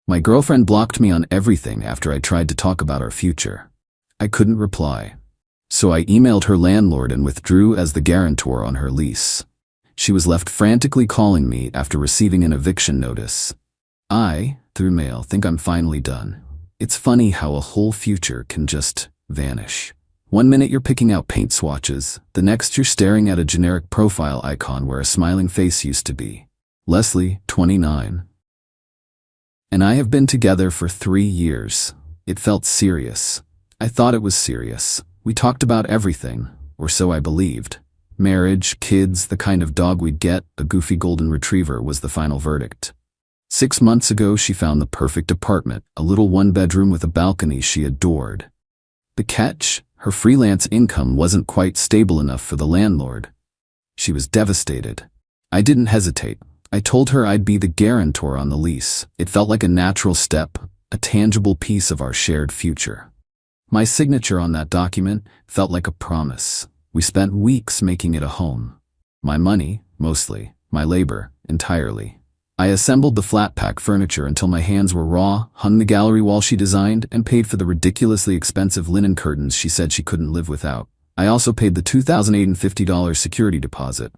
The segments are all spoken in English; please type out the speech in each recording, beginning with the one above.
My girlfriend blocked me on everything after I tried to talk about our future. I couldn't reply. So I emailed her landlord and withdrew as the guarantor on her lease. She was left frantically calling me after receiving an eviction notice. I, through mail, think I'm finally done. It's funny how a whole future can just vanish. One minute you're picking out paint swatches, the next you're staring at a generic profile icon where a smiling face used to be. Leslie, 29. And I have been together for 3 years. It felt serious. I thought it was serious. We talked about everything, or so I believed. Marriage, kids, the kind of dog we'd get, a goofy golden retriever, was the final verdict. 6 months ago, she found the perfect apartment, a little one-bedroom with a balcony she adored. The catch? Her freelance income wasn't quite stable enough for the landlord. She was devastated. I didn't hesitate. I told her I'd be the guarantor on the lease. It felt like a natural step, a tangible piece of our shared future. My signature on that document felt like a promise. We spent weeks making it a home. My money, mostly. My labor, entirely. I assembled the flat-pack furniture until my hands were raw, hung the gallery wall she designed, and paid for the ridiculously expensive linen curtains she said she couldn't live without. I also paid the $2,050 security deposit.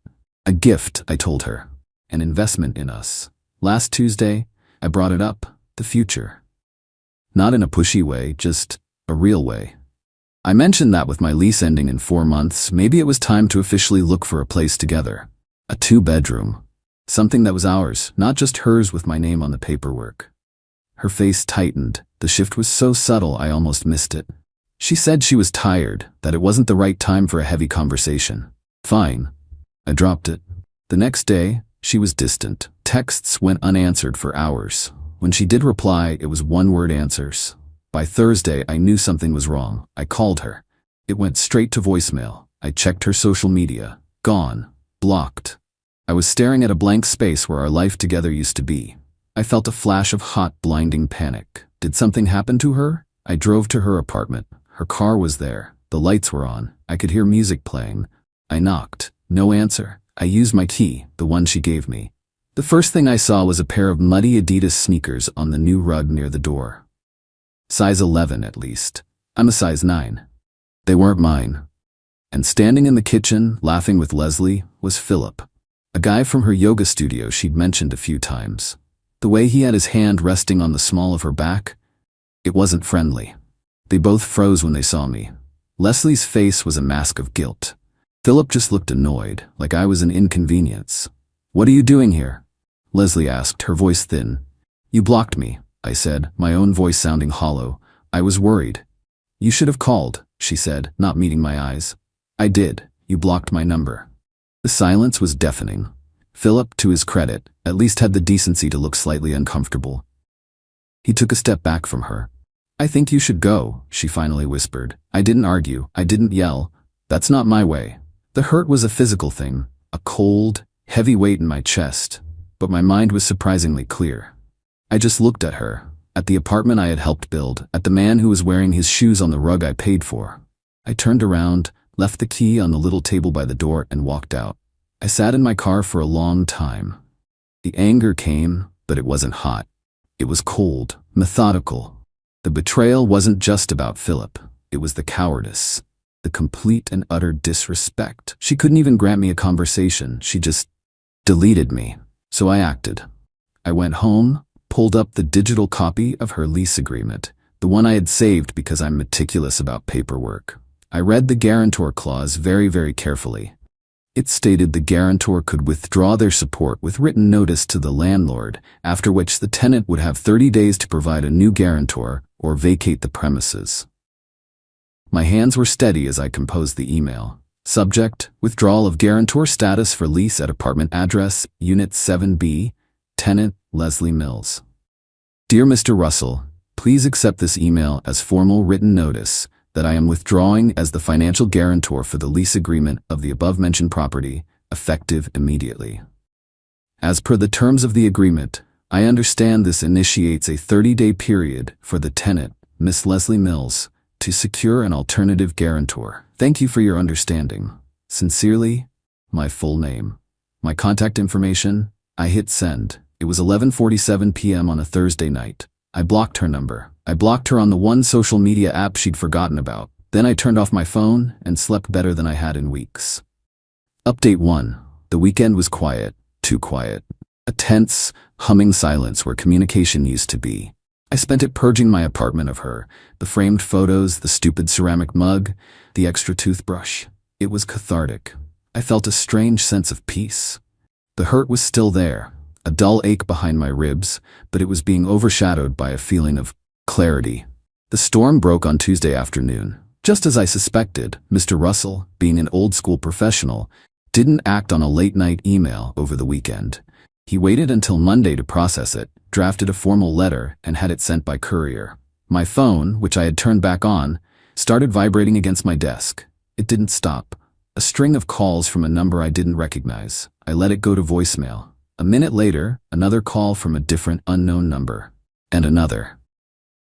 A gift, I told her. An investment in us. Last Tuesday, I brought it up, the future. Not in a pushy way, just a real way. I mentioned that with my lease ending in 4 months, maybe it was time to officially look for a place together. A 2-bedroom. Something that was ours, not just hers with my name on the paperwork. Her face tightened. The shift was so subtle I almost missed it. She said she was tired, that it wasn't the right time for a heavy conversation. Fine. I dropped it. The next day, she was distant. Texts went unanswered for hours. When she did reply, it was one-word answers. By Thursday, I knew something was wrong. I called her. It went straight to voicemail. I checked her social media. Gone. Blocked. I was staring at a blank space where our life together used to be. I felt a flash of hot, blinding panic. Did something happen to her? I drove to her apartment. Her car was there. The lights were on. I could hear music playing. I knocked. No answer. I used my key, the one she gave me. The first thing I saw was a pair of muddy Adidas sneakers on the new rug near the door. Size 11 at least. I'm a size 9. They weren't mine. And standing in the kitchen, laughing with Leslie, was Philip. A guy from her yoga studio she'd mentioned a few times. The way he had his hand resting on the small of her back, it wasn't friendly. They both froze when they saw me. Leslie's face was a mask of guilt. Philip just looked annoyed, like I was an inconvenience. "What are you doing here?" Leslie asked, her voice thin. "You blocked me," I said, my own voice sounding hollow. "I was worried." "You should have called," she said, not meeting my eyes. "I did. You blocked my number." The silence was deafening. Philip, to his credit, at least had the decency to look slightly uncomfortable. He took a step back from her. "I think you should go," she finally whispered. I didn't argue. I didn't yell. That's not my way. The hurt was a physical thing, a cold, heavy weight in my chest, but my mind was surprisingly clear. I just looked at her, at the apartment I had helped build, at the man who was wearing his shoes on the rug I paid for. I turned around, left the key on the little table by the door, and walked out. I sat in my car for a long time. The anger came, but it wasn't hot. It was cold, methodical. The betrayal wasn't just about Philip. It was the cowardice, the complete and utter disrespect. She couldn't even grant me a conversation. She just deleted me. So I acted. I went home, pulled up the digital copy of her lease agreement, the one I had saved because I'm meticulous about paperwork. I read the guarantor clause very, very carefully. It stated the guarantor could withdraw their support with written notice to the landlord, after which the tenant would have 30 days to provide a new guarantor or vacate the premises. My hands were steady as I composed the email. Subject: withdrawal of guarantor status for lease at apartment address, Unit 7B, tenant, Leslie Mills. Dear Mr. Russell, please accept this email as formal written notice that I am withdrawing as the financial guarantor for the lease agreement of the above-mentioned property, effective immediately. As per the terms of the agreement, I understand this initiates a 30-day period for the tenant, Miss Leslie Mills, to secure an alternative guarantor. Thank you for your understanding. Sincerely, my full name. My contact information. I hit send. It was 11:47 p.m. on a Thursday night. I blocked her number. I blocked her on the one social media app she'd forgotten about. Then I turned off my phone and slept better than I had in weeks. Update 1. The weekend was quiet. Too quiet. A tense, humming silence where communication used to be. I spent it purging my apartment of her, the framed photos, the stupid ceramic mug, the extra toothbrush. It was cathartic. I felt a strange sense of peace. The hurt was still there, a dull ache behind my ribs, but it was being overshadowed by a feeling of clarity. The storm broke on Tuesday afternoon. Just as I suspected, Mr. Russell, being an old-school professional, didn't act on a late-night email over the weekend. He waited until Monday to process it, drafted a formal letter, and had it sent by courier. My phone, which I had turned back on, started vibrating against my desk. It didn't stop. A string of calls from a number I didn't recognize. I let it go to voicemail. A minute later, another call from a different unknown number. And another.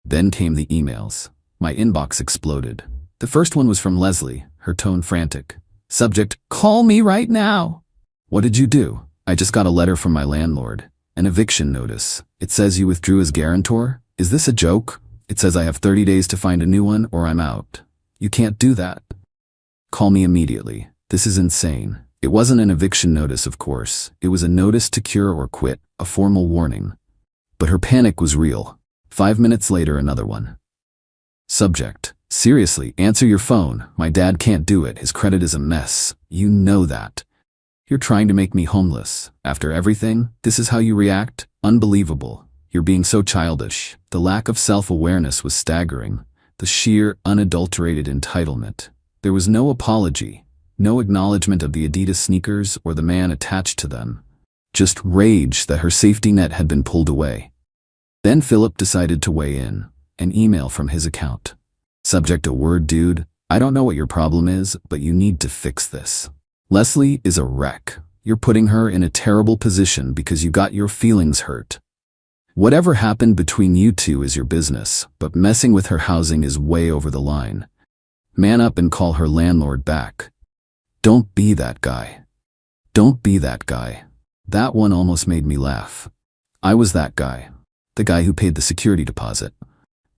Then came the emails. My inbox exploded. The first one was from Leslie, her tone frantic. Subject, "Call me right now." What did you do? I just got a letter from my landlord. An eviction notice. It says you withdrew as guarantor? Is this a joke? It says I have 30 days to find a new one or I'm out. You can't do that. Call me immediately. This is insane. It wasn't an eviction notice, of course. It was a notice to cure or quit, a formal warning. But her panic was real. 5 minutes later, another one. Subject, seriously, answer your phone. My dad can't do it. His credit is a mess. You know that. You're trying to make me homeless. After everything, this is how you react? Unbelievable. You're being so childish. The lack of self-awareness was staggering. The sheer, unadulterated entitlement. There was no apology, no acknowledgement of the Adidas sneakers or the man attached to them. Just rage that her safety net had been pulled away. Then Philip decided to weigh in. An email from his account. Subject, a word, dude. I don't know what your problem is, but you need to fix this. Leslie is a wreck. You're putting her in a terrible position because you got your feelings hurt. Whatever happened between you two is your business, but messing with her housing is way over the line. Man up and call her landlord back. Don't be that guy. Don't be that guy. That one almost made me laugh. I was that guy. The guy who paid the security deposit.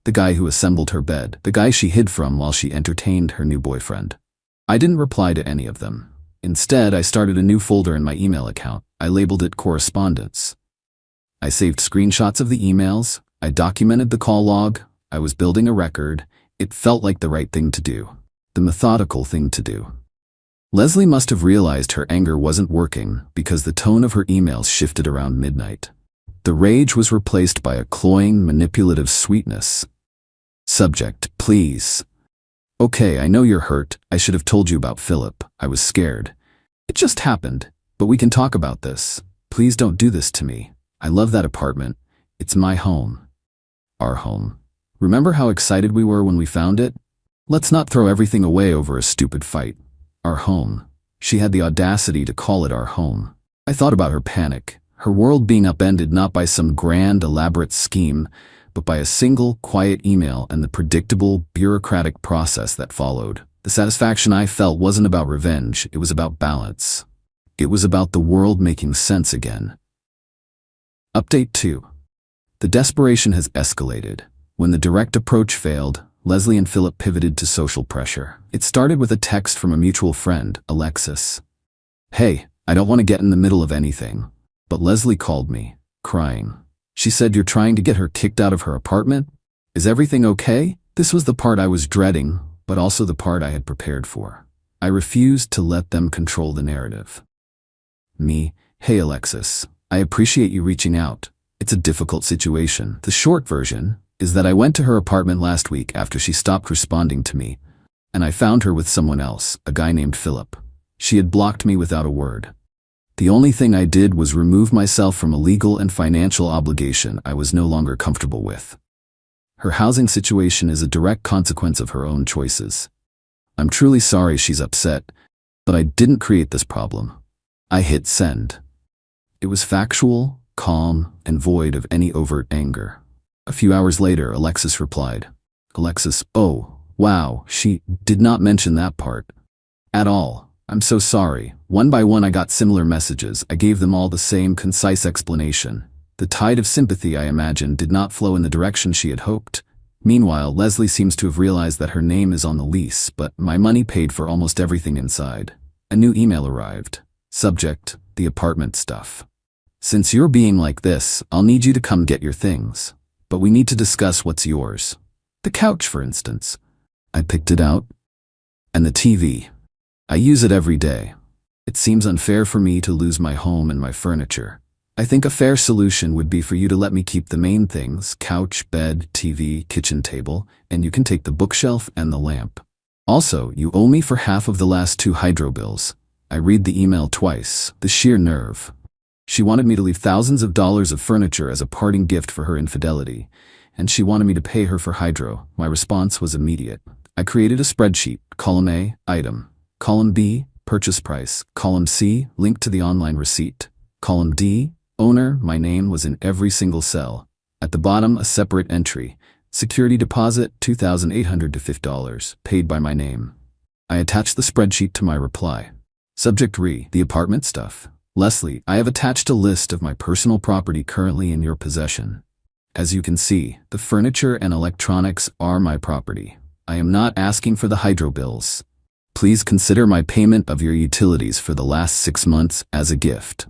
The guy who assembled her bed. The guy she hid from while she entertained her new boyfriend. I didn't reply to any of them. Instead, I started a new folder in my email account. I labeled it correspondence. I saved screenshots of the emails. I documented the call log. I was building a record. It felt like the right thing to do. The methodical thing to do. Leslie must have realized her anger wasn't working because the tone of her emails shifted around midnight. The rage was replaced by a cloying, manipulative sweetness. Subject, please. Okay, I know you're hurt. I should have told you about Philip. I was scared. It just happened, but we can talk about this. Please don't do this to me. I love that apartment. It's my home. Our home. Remember how excited we were when we found it? Let's not throw everything away over a stupid fight. Our home. She had the audacity to call it our home. I thought about her panic, her world being upended not by some grand, elaborate scheme, but by a single, quiet email and the predictable, bureaucratic process that followed. The satisfaction I felt wasn't about revenge, it was about balance. It was about the world making sense again. Update 2. The desperation has escalated. When the direct approach failed, Leslie and Philip pivoted to social pressure. It started with a text from a mutual friend, Alexis. Hey, I don't want to get in the middle of anything, but Leslie called me, crying. She said you're trying to get her kicked out of her apartment? Is everything okay? This was the part I was dreading, but also the part I had prepared for. I refused to let them control the narrative. Me, hey Alexis, I appreciate you reaching out. It's a difficult situation. The short version is that I went to her apartment last week after she stopped responding to me, and I found her with someone else, a guy named Philip. She had blocked me without a word. The only thing I did was remove myself from a legal and financial obligation I was no longer comfortable with. Her housing situation is a direct consequence of her own choices. I'm truly sorry she's upset, but I didn't create this problem. I hit send. It was factual, calm, and void of any overt anger. A few hours later, Alexis replied. Alexis, oh, wow, she did not mention that part. At all. I'm so sorry. One by one I got similar messages. I gave them all the same concise explanation. The tide of sympathy, I imagined, did not flow in the direction she had hoped. Meanwhile, Leslie seems to have realized that her name is on the lease, but my money paid for almost everything inside. A new email arrived. Subject: the apartment stuff. Since you're being like this, I'll need you to come get your things. But we need to discuss what's yours. The couch, for instance. I picked it out. And the TV. I use it every day. It seems unfair for me to lose my home and my furniture. I think a fair solution would be for you to let me keep the main things: couch, bed, TV, kitchen table, and you can take the bookshelf and the lamp. Also, you owe me for half of the last 2 hydro bills. I read the email twice. The sheer nerve. She wanted me to leave thousands of dollars of furniture as a parting gift for her infidelity, and she wanted me to pay her for hydro. My response was immediate. I created a spreadsheet. Column A, item. Column B, purchase price. Column C, link to the online receipt. Column D, owner. My name was in every single cell. At the bottom, a separate entry. Security deposit, $2,850, paid by my name. I attached the spreadsheet to my reply. Subject: the apartment stuff. Leslie, I have attached a list of my personal property currently in your possession. As you can see, the furniture and electronics are my property. I am not asking for the hydro bills. Please consider my payment of your utilities for the last 6 months as a gift.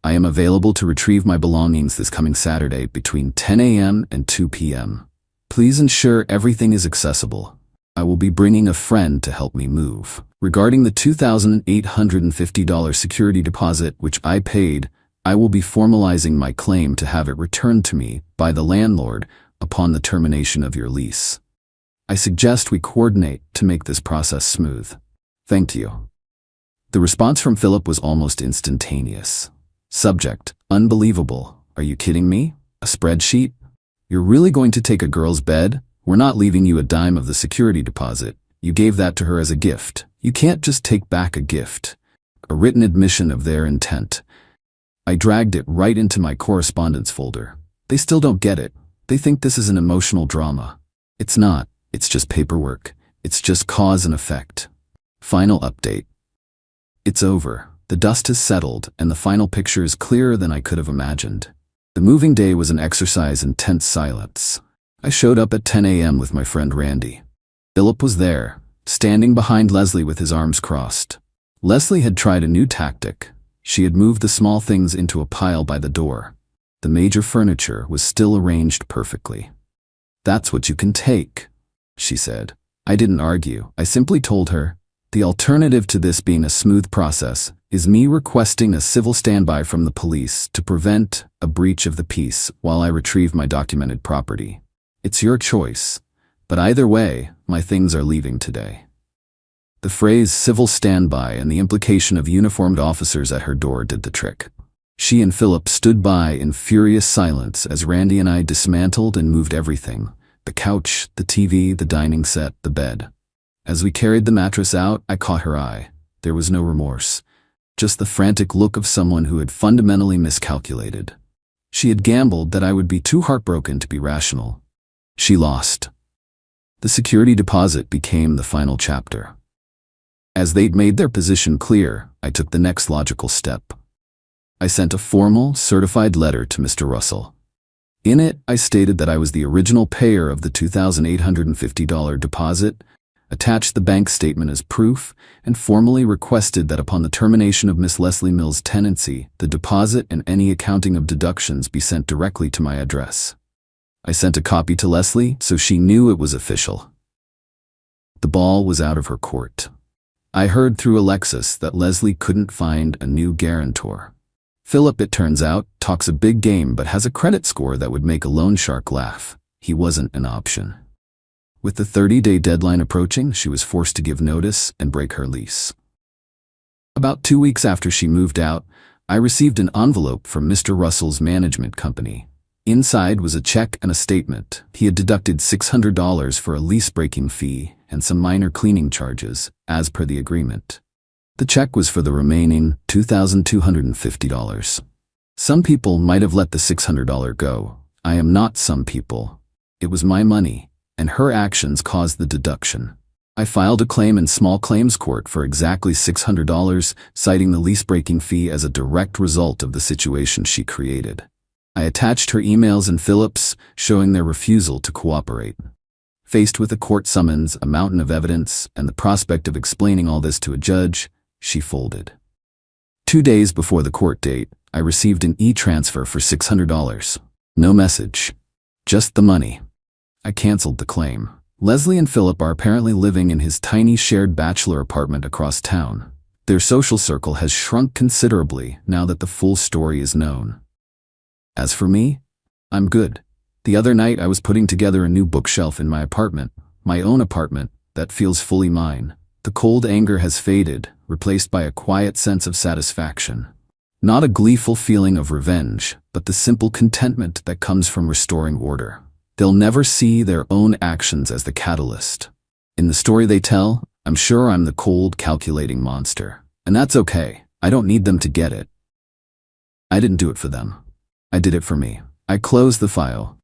I am available to retrieve my belongings this coming Saturday between 10 a.m. and 2 p.m. Please ensure everything is accessible. I will be bringing a friend to help me move. Regarding the $2,850 security deposit which I paid, I will be formalizing my claim to have it returned to me by the landlord upon the termination of your lease. I suggest we coordinate to make this process smooth. Thank you. The response from Philip was almost instantaneous. Subject: unbelievable. Are you kidding me? A spreadsheet? You're really going to take a girl's bed? We're not leaving you a dime of the security deposit. You gave that to her as a gift. You can't just take back a gift. A written admission of their intent. I dragged it right into my correspondence folder. They still don't get it. They think this is an emotional drama. It's not. It's just paperwork. It's just cause and effect. Final update. It's over. The dust has settled, and the final picture is clearer than I could have imagined. The moving day was an exercise in tense silence. I showed up at 10 a.m. with my friend Randy. Philip was there, standing behind Leslie with his arms crossed. Leslie had tried a new tactic. She had moved the small things into a pile by the door. The major furniture was still arranged perfectly. "That's what you can take," she said. I didn't argue. I simply told her, the alternative to this being a smooth process is me requesting a civil standby from the police to prevent a breach of the peace while I retrieve my documented property. It's your choice, but either way, my things are leaving today. The phrase civil standby and the implication of uniformed officers at her door did the trick. She and Philip stood by in furious silence as Randy and I dismantled and moved everything: the couch, the TV, the dining set, the bed. As we carried the mattress out, I caught her eye. There was no remorse, just the frantic look of someone who had fundamentally miscalculated. She had gambled that I would be too heartbroken to be rational. She lost. The security deposit became the final chapter. As they'd made their position clear, I took the next logical step. I sent a formal, certified letter to Mr. Russell. In it, I stated that I was the original payer of the $2,850 deposit, attached the bank statement as proof, and formally requested that upon the termination of Miss Leslie Mills' tenancy, the deposit and any accounting of deductions be sent directly to my address. I sent a copy to Leslie so she knew it was official. The ball was out of her court. I heard through Alexis that Leslie couldn't find a new guarantor. Philip, it turns out, talks a big game but has a credit score that would make a loan shark laugh. He wasn't an option. With the 30-day deadline approaching, she was forced to give notice and break her lease. About 2 weeks after she moved out, I received an envelope from Mr. Russell's management company. Inside was a check and a statement. He had deducted $600 for a lease-breaking fee and some minor cleaning charges, as per the agreement. The check was for the remaining $2,250. Some people might have let the $600 go. I am not some people. It was my money, and her actions caused the deduction. I filed a claim in small claims court for exactly $600, citing the lease-breaking fee as a direct result of the situation she created. I attached her emails and Philip's, showing their refusal to cooperate. Faced with a court summons, a mountain of evidence, and the prospect of explaining all this to a judge, she folded. 2 days before the court date, I received an e-transfer for $600. No message. Just the money. I canceled the claim. Leslie and Philip are apparently living in his tiny shared bachelor apartment across town. Their social circle has shrunk considerably now that the full story is known. As for me, I'm good. The other night I was putting together a new bookshelf in my apartment, my own apartment, that feels fully mine. The cold anger has faded, replaced by a quiet sense of satisfaction. Not a gleeful feeling of revenge, but the simple contentment that comes from restoring order. They'll never see their own actions as the catalyst. In the story they tell, I'm sure I'm the cold, calculating monster. And that's okay. I don't need them to get it. I didn't do it for them. I did it for me. I closed the file,